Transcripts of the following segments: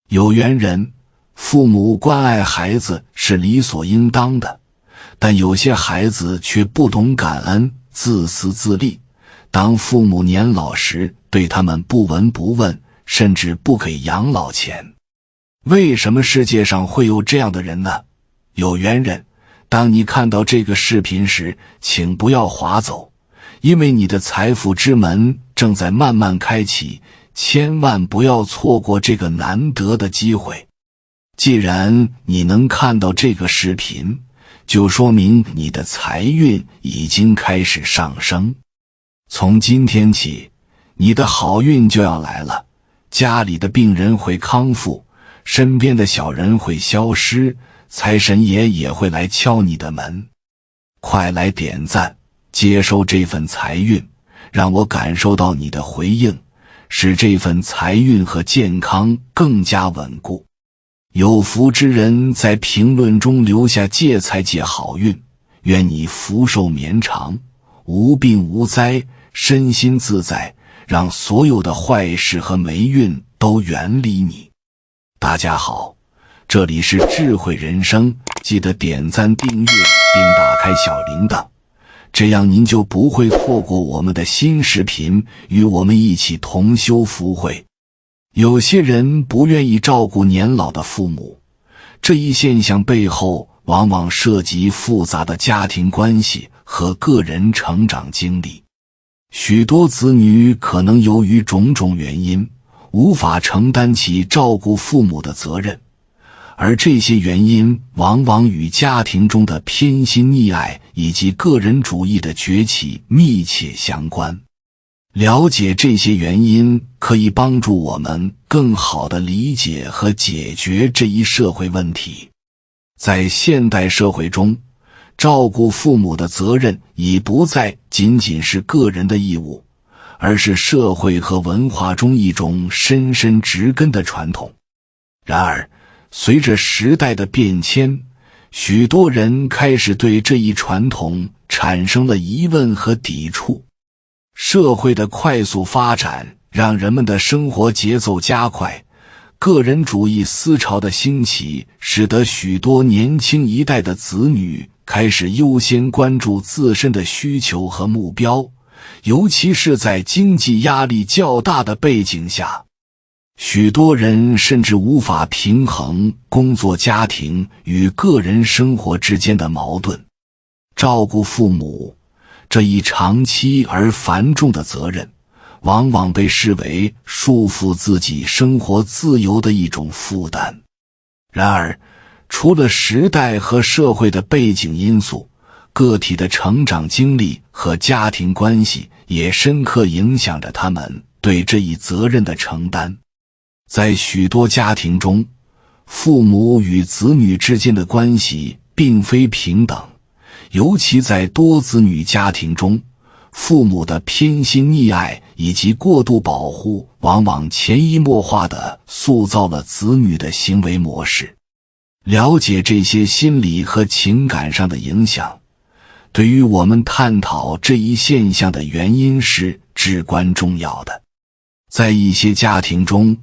有缘人，父母关爱孩子是理所应当的，但有些孩子却不懂感恩，自私自利。当父母年老时，对他们不闻不问，甚至不给养老钱。为什么世界上会有这样的人呢？有缘人，当你看到这个视频时，请不要划走，因为你的财富之门正在慢慢开启，千万不要错过这个难得的机会。既然你能看到这个视频，就说明你的财运已经开始上升。从今天起，你的好运就要来了，家里的病人会康复，身边的小人会消失，财神爷也会来敲你的门。快来点赞，接收这份财运，让我感受到你的回应，使这份财运和健康更加稳固。有福之人在评论中留下借财借好运，愿你福寿绵长，无病无灾，身心自在，让所有的坏事和霉运都远离你。大家好，这里是智慧人生，记得点赞订阅并打开小铃铛，这样您就不会错过我们的新视频，与我们一起同修福慧。有些人不愿意照顾年老的父母，这一现象背后往往涉及复杂的家庭关系和个人成长经历。许多子女可能由于种种原因，无法承担起照顾父母的责任，而这些原因往往与家庭中的偏心溺爱以及个人主义的崛起密切相关。了解这些原因可以帮助我们更好地理解和解决这一社会问题。在现代社会中，照顾父母的责任已不再仅仅是个人的义务，而是社会和文化中一种深深植根的传统。然而，随着时代的变迁，许多人开始对这一传统产生了疑问和抵触。社会的快速发展让人们的生活节奏加快，个人主义思潮的兴起使得许多年轻一代的子女开始优先关注自身的需求和目标，尤其是在经济压力较大的背景下，许多人甚至无法平衡工作、家庭与个人生活之间的矛盾。照顾父母这一长期而繁重的责任，往往被视为束缚自己生活自由的一种负担。然而，除了时代和社会的背景因素，个体的成长经历和家庭关系也深刻影响着他们对这一责任的承担。在许多家庭中，父母与子女之间的关系并非平等，尤其在多子女家庭中，父母的偏心溺爱以及过度保护往往潜移默化地塑造了子女的行为模式。了解这些心理和情感上的影响，对于我们探讨这一现象的原因是至关重要的。在一些家庭中，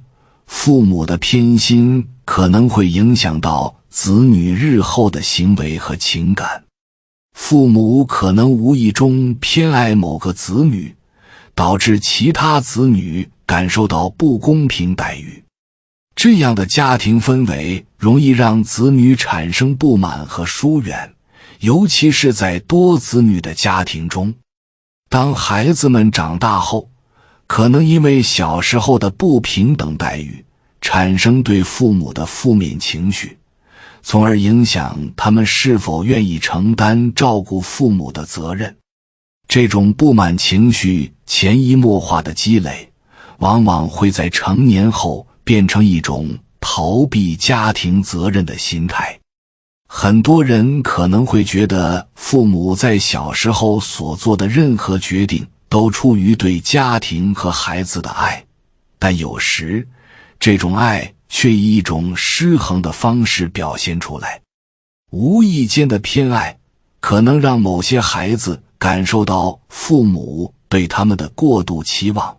父母的偏心可能会影响到子女日后的行为和情感。父母可能无意中偏爱某个子女，导致其他子女感受到不公平待遇。这样的家庭氛围容易让子女产生不满和疏远，尤其是在多子女的家庭中。当孩子们长大后，可能因为小时候的不平等待遇，产生对父母的负面情绪，从而影响他们是否愿意承担照顾父母的责任。这种不满情绪潜移默化的积累，往往会在成年后变成一种逃避家庭责任的心态。很多人可能会觉得父母在小时候所做的任何决定都出于对家庭和孩子的爱，但有时这种爱却以一种失衡的方式表现出来。无意间的偏爱可能让某些孩子感受到父母对他们的过度期望，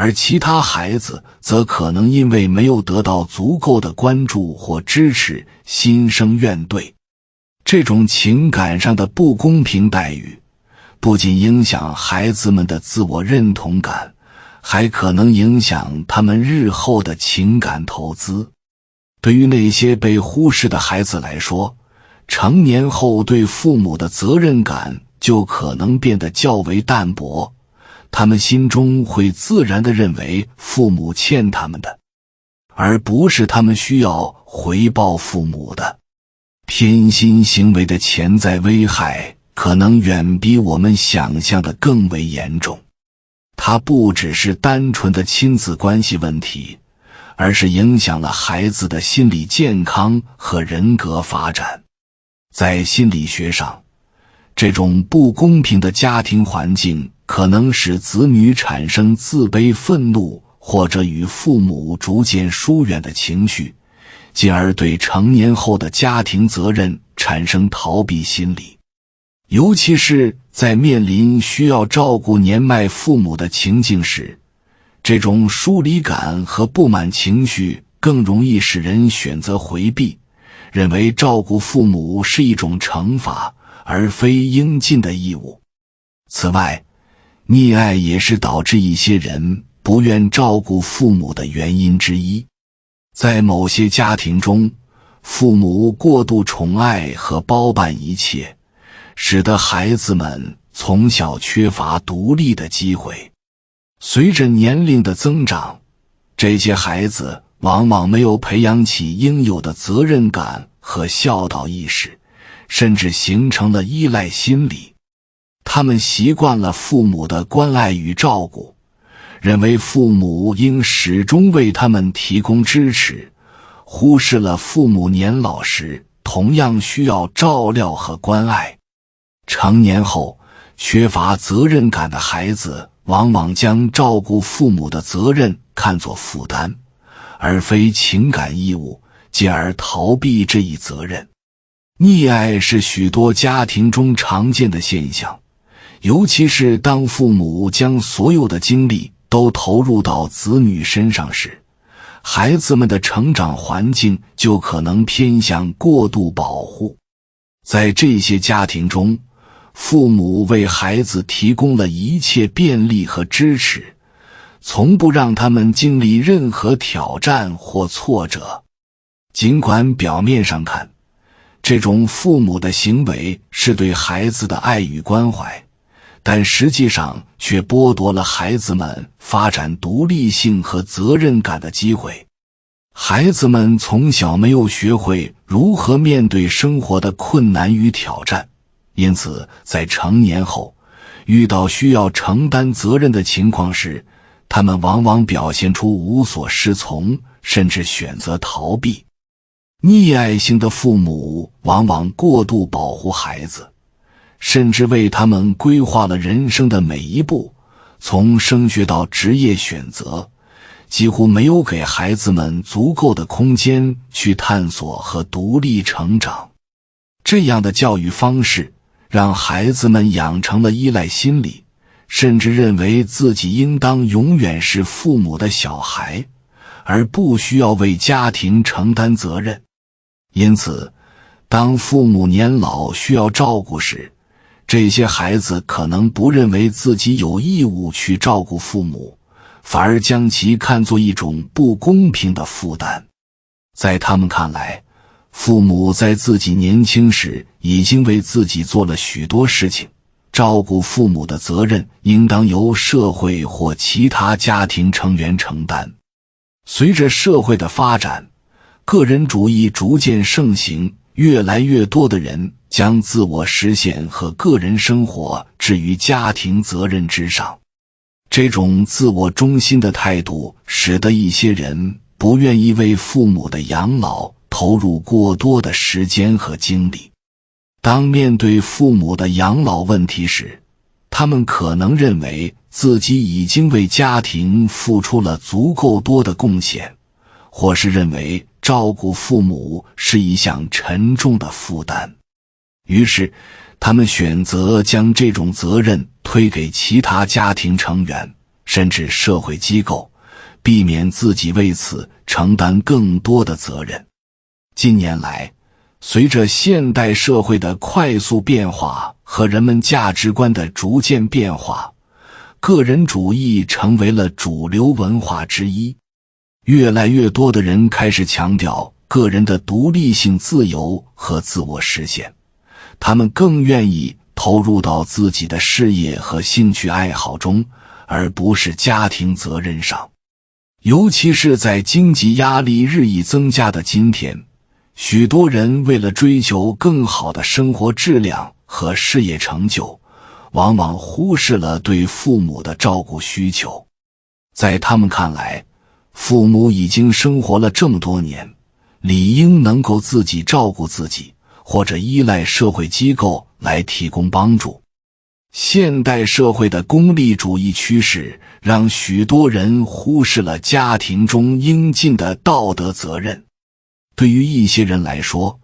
而其他孩子则可能因为没有得到足够的关注或支持，心生怨怼。这种情感上的不公平待遇，不仅影响孩子们的自我认同感，还可能影响他们日后的情感投资。对于那些被忽视的孩子来说，成年后对父母的责任感就可能变得较为淡薄，他们心中会自然地认为父母欠他们的，而不是他们需要回报父母的。偏心行为的潜在危害可能远比我们想象的更为严重。它不只是单纯的亲子关系问题，而是影响了孩子的心理健康和人格发展。在心理学上，这种不公平的家庭环境可能使子女产生自卑、愤怒或者与父母逐渐疏远的情绪，进而对成年后的家庭责任产生逃避心理。尤其是在面临需要照顾年迈父母的情境时，这种疏离感和不满情绪更容易使人选择回避，认为照顾父母是一种惩罚，而非应尽的义务。此外，溺爱也是导致一些人不愿照顾父母的原因之一。在某些家庭中，父母过度宠爱和包办一切，使得孩子们从小缺乏独立的机会。随着年龄的增长，这些孩子往往没有培养起应有的责任感和孝道意识，甚至形成了依赖心理。他们习惯了父母的关爱与照顾，认为父母应始终为他们提供支持，忽视了父母年老时同样需要照料和关爱。成年后，缺乏责任感的孩子往往将照顾父母的责任看作负担，而非情感义务，进而逃避这一责任。溺爱是许多家庭中常见的现象，尤其是当父母将所有的精力都投入到子女身上时，孩子们的成长环境就可能偏向过度保护。在这些家庭中，父母为孩子提供了一切便利和支持，从不让他们经历任何挑战或挫折。尽管表面上看，这种父母的行为是对孩子的爱与关怀，但实际上却剥夺了孩子们发展独立性和责任感的机会。孩子们从小没有学会如何面对生活的困难与挑战，因此在成年后遇到需要承担责任的情况时，他们往往表现出无所适从，甚至选择逃避。溺爱型的父母往往过度保护孩子，甚至为他们规划了人生的每一步，从升学到职业选择，几乎没有给孩子们足够的空间去探索和独立成长。这样的教育方式让孩子们养成了依赖心理，甚至认为自己应当永远是父母的小孩，而不需要为家庭承担责任。因此，当父母年老需要照顾时，这些孩子可能不认为自己有义务去照顾父母，反而将其看作一种不公平的负担。在他们看来，父母在自己年轻时已经为自己做了许多事情，照顾父母的责任应当由社会或其他家庭成员承担。随着社会的发展，个人主义逐渐盛行，越来越多的人将自我实现和个人生活置于家庭责任之上。这种自我中心的态度使得一些人不愿意为父母的养老投入过多的时间和精力。当面对父母的养老问题时，他们可能认为自己已经为家庭付出了足够多的贡献，或是认为照顾父母是一项沉重的负担。于是，他们选择将这种责任推给其他家庭成员，甚至社会机构，避免自己为此承担更多的责任。近年来，随着现代社会的快速变化和人们价值观的逐渐变化，个人主义成为了主流文化之一。越来越多的人开始强调个人的独立性、自由和自我实现，他们更愿意投入到自己的事业和兴趣爱好中，而不是家庭责任上。尤其是在经济压力日益增加的今天，许多人为了追求更好的生活质量和事业成就，往往忽视了对父母的照顾需求。在他们看来，父母已经生活了这么多年，理应能够自己照顾自己，或者依赖社会机构来提供帮助。现代社会的功利主义趋势让许多人忽视了家庭中应尽的道德责任。对于一些人来说，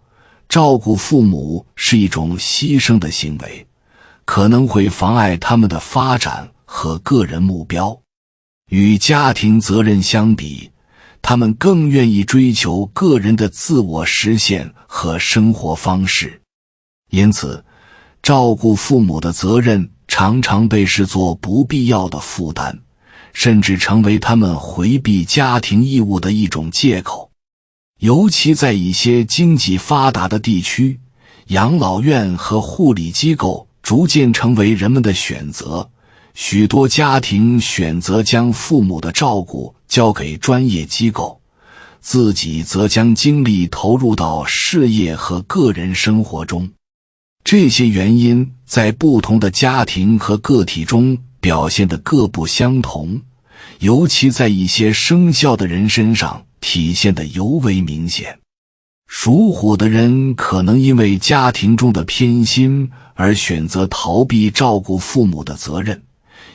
照顾父母是一种牺牲的行为，可能会妨碍他们的发展和个人目标。与家庭责任相比，他们更愿意追求个人的自我实现和生活方式。因此，照顾父母的责任常常被视作不必要的负担，甚至成为他们回避家庭义务的一种借口。尤其在一些经济发达的地区，养老院和护理机构逐渐成为人们的选择。许多家庭选择将父母的照顾交给专业机构，自己则将精力投入到事业和个人生活中。这些原因在不同的家庭和个体中表现得各不相同，尤其在一些生肖的人身上体现得尤为明显。属虎的人可能因为家庭中的偏心而选择逃避照顾父母的责任，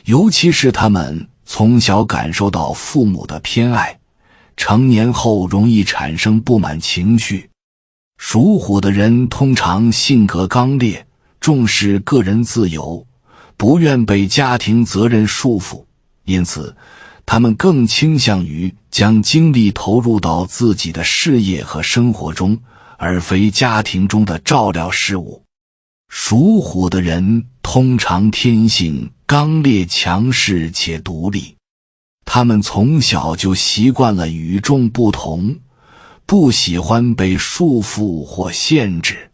尤其是他们从小感受到父母的偏爱，成年后容易产生不满情绪。属虎的人通常性格刚烈，重视个人自由，不愿被家庭责任束缚，因此他们更倾向于将精力投入到自己的事业和生活中，而非家庭中的照料事务。属虎的人通常天性刚烈、强势且独立，他们从小就习惯了与众不同，不喜欢被束缚或限制。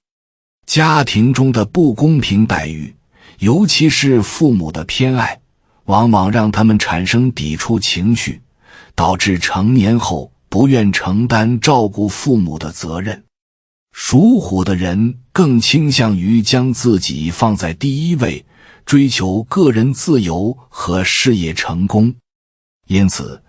家庭中的不公平待遇，尤其是父母的偏爱，往往让他们产生抵触情绪，导致成年后不愿承担照顾父母的责任。属虎的人更倾向于将自己放在第一位，追求个人自由和事业成功。因此，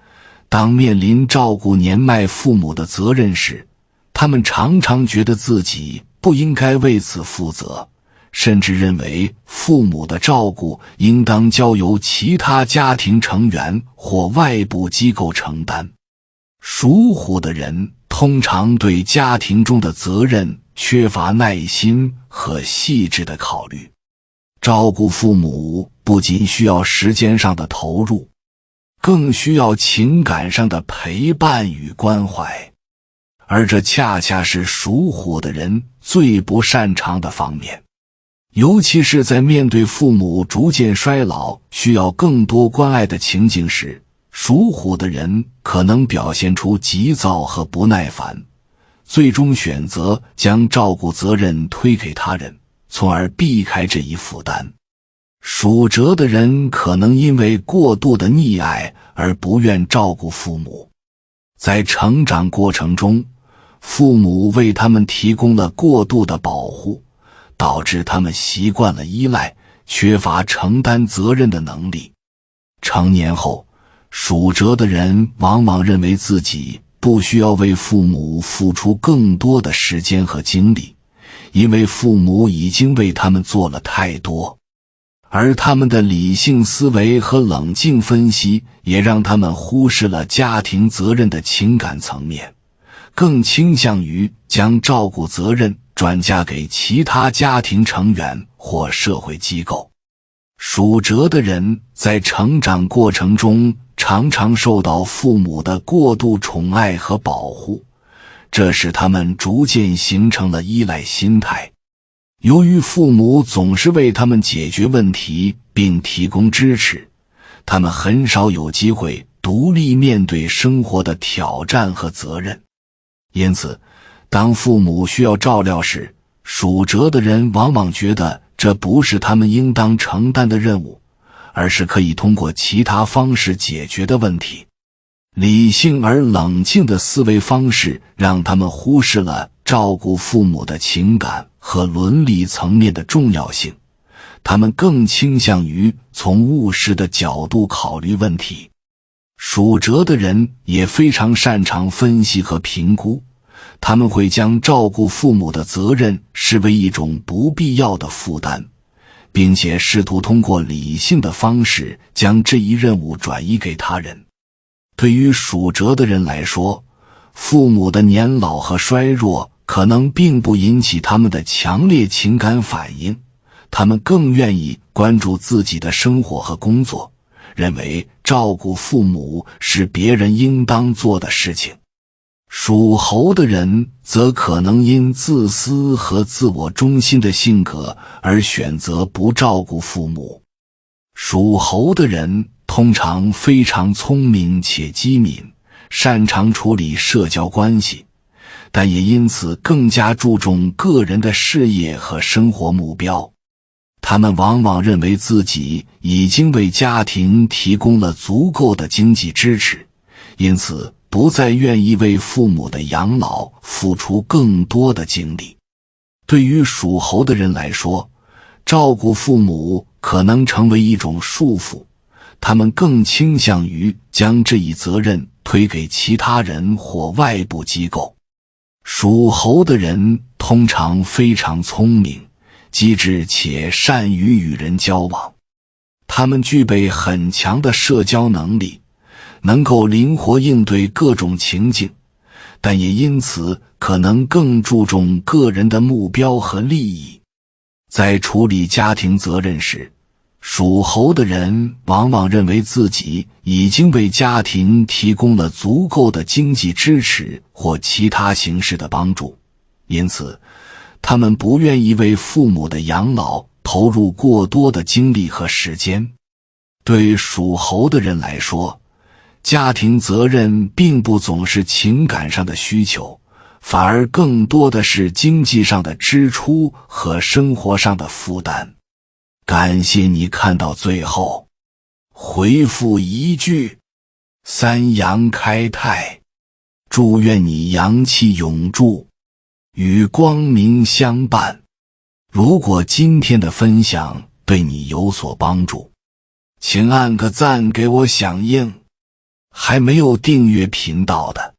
当面临照顾年迈父母的责任时，他们常常觉得自己不应该为此负责，甚至认为父母的照顾应当交由其他家庭成员或外部机构承担。属虎的人通常对家庭中的责任缺乏耐心和细致的考虑。照顾父母不仅需要时间上的投入，更需要情感上的陪伴与关怀，而这恰恰是属虎的人最不擅长的方面。尤其是在面对父母逐渐衰老，需要更多关爱的情景时，属虎的人可能表现出急躁和不耐烦，最终选择将照顾责任推给他人，从而避开这一负担。属蛇的人可能因为过度的溺爱而不愿照顾父母，在成长过程中，父母为他们提供了过度的保护，导致他们习惯了依赖，缺乏承担责任的能力。成年后，属蛇的人往往认为自己不需要为父母付出更多的时间和精力，因为父母已经为他们做了太多。而他们的理性思维和冷静分析也让他们忽视了家庭责任的情感层面，更倾向于将照顾责任转嫁给其他家庭成员或社会机构。属蛇的人在成长过程中常常受到父母的过度宠爱和保护，这使他们逐渐形成了依赖心态。由于父母总是为他们解决问题并提供支持，他们很少有机会独立面对生活的挑战和责任。因此，当父母需要照料时，属蛇的人往往觉得这不是他们应当承担的任务，而是可以通过其他方式解决的问题。理性而冷静的思维方式让他们忽视了照顾父母的情感和伦理层面的重要性，他们更倾向于从务实的角度考虑问题。属蛇的人也非常擅长分析和评估，他们会将照顾父母的责任视为一种不必要的负担，并且试图通过理性的方式将这一任务转移给他人。对于属蛇的人来说，父母的年老和衰弱可能并不引起他们的强烈情感反应，他们更愿意关注自己的生活和工作，认为照顾父母是别人应当做的事情。属猴的人则可能因自私和自我中心的性格而选择不照顾父母。属猴的人通常非常聪明且机敏，擅长处理社交关系，但也因此更加注重个人的事业和生活目标。他们往往认为自己已经为家庭提供了足够的经济支持，因此不再愿意为父母的养老付出更多的精力。对于属猴的人来说，照顾父母可能成为一种束缚，他们更倾向于将这一责任推给其他人或外部机构。属猴的人通常非常聪明、机智且善于与人交往，他们具备很强的社交能力，能够灵活应对各种情境，但也因此可能更注重个人的目标和利益。在处理家庭责任时，属猴的人往往认为自己已经为家庭提供了足够的经济支持或其他形式的帮助，因此他们不愿意为父母的养老投入过多的精力和时间。对属猴的人来说，家庭责任并不总是情感上的需求，反而更多的是经济上的支出和生活上的负担。感谢你看到最后，回复一句三阳开泰，祝愿你阳气永驻，与光明相伴。如果今天的分享对你有所帮助，请按个赞给我响应。还没有订阅频道的，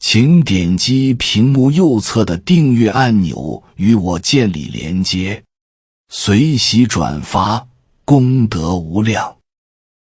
请点击屏幕右侧的订阅按钮与我建立连接，随喜转发，功德无量。